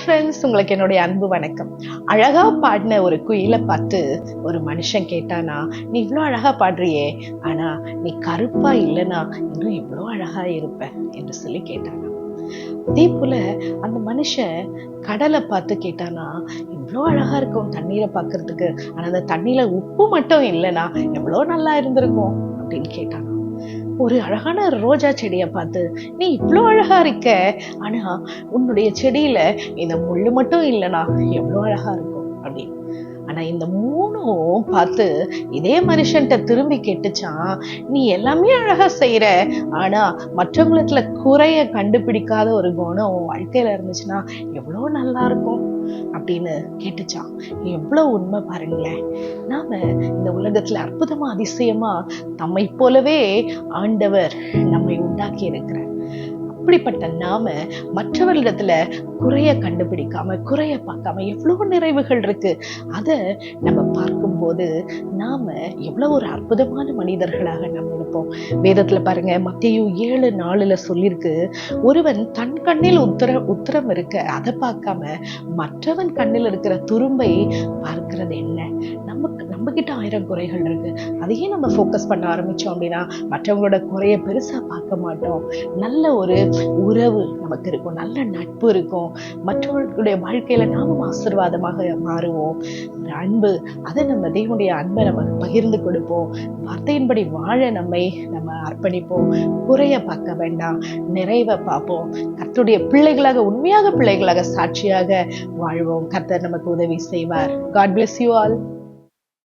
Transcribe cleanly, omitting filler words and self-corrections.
Friends, உங்களுக்கு என்னுடைய அன்பு வணக்கம். அழகா பாடின ஒரு குயிலை பார்த்து ஒரு மனுஷன் கேட்டானா, நீ இவ்வளோ அழகா பாடுறியே, ஆனா நீ கருப்பா இல்லைனா இன்னும் இவ்வளோ அழகா இருப்ப என்று சொல்லி கேட்டானா. அதே போல அந்த மனுஷன் கடலை பார்த்து கேட்டானா, இவ்வளோ அழகா இருக்கும் தண்ணீரை பார்க்கறதுக்கு, ஆனா அந்த தண்ணியில உப்பு மட்டும் இல்லைனா எவ்வளோ நல்லா இருந்திருக்கும் அப்படின்னு கேட்டானா. ஒரு அழகான ரோஜா செடியை பார்த்து, நீ இவ்வளோ அழகா இருக்க, ஆனா உன்னுடைய செடியில இந்த முள்ளு மட்டும் இல்லைனா எவ்வளோ அழகா இருக்கும் அப்படின்னு. ஆனா இந்த மூணும் பார்த்து இதே மனுஷன்ட்ட திரும்பி கேட்டுச்சான், நீ எல்லாமே அழகா செய்யற, ஆனா மற்றவங்களுக்கு குறைய கண்டுபிடிக்காத ஒரு குணம் உன் வாழ்க்கையில இருந்துச்சுன்னா எவ்வளோ நல்லா இருக்கும் அப்படின்னு கேட்டுச்சான். எவ்வளவு உண்மை பாருங்களேன். நாம இந்த உலகத்துல அற்புதமா அதிசயமா நம்மை போலவே ஆண்டவர் நம்மை உண்டாக்கி இருக்கிறார். அப்படிப்பட்ட நாம மற்றவர்களிடத்துல குறைய கண்டுபிடிக்காம, குறைய பார்க்காம எவ்வளவு நிறைவுகள் இருக்கு, அதை நம்ம பார்க்கும்போது நாம எவ்வளவு ஒரு அற்புதமான மனிதர்களாக நம்ம இருப்போம். வேதத்துல பாருங்க, மத்தேயு 7:4 சொல்லியிருக்கு, ஒருவன் தன் கண்ணில் உத்தரம் இருக்க அதை பார்க்காம மற்றவன் கண்ணில் இருக்கிற துரும்பை பார்க்கிறது என்ன. நம்ம கிட்ட 1000 குறைகள் இருக்கு, அதையே நம்ம ஃபோக்கஸ் பண்ண ஆரம்பிச்சோம் அப்படின்னா மற்றவங்களோட குறைய பெருசா பார்க்க மாட்டோம். நல்ல ஒரு உறவு நமக்கு இருக்கும், நல்ல நட்பு இருக்கும், மற்றவர்களுடைய வாழ்க்கையில நாமும் ஆசீர்வாதமாக மாறுவோம். அன்பு, அதை நம்ம தேவனுடைய அன்பை நம்ம பகிர்ந்து கொடுப்போம். வார்த்தையின்படி வாழ நம்ம அர்ப்பணிப்போம். குறைய பார்க்க வேண்டாம், நிறைவை பார்ப்போம். கர்த்தருடைய பிள்ளைகளாக, உண்மையாக பிள்ளைகளாக, சாட்சியாக வாழ்வோம். கர்த்தர் நமக்கு உதவி செய்வார். God bless you all.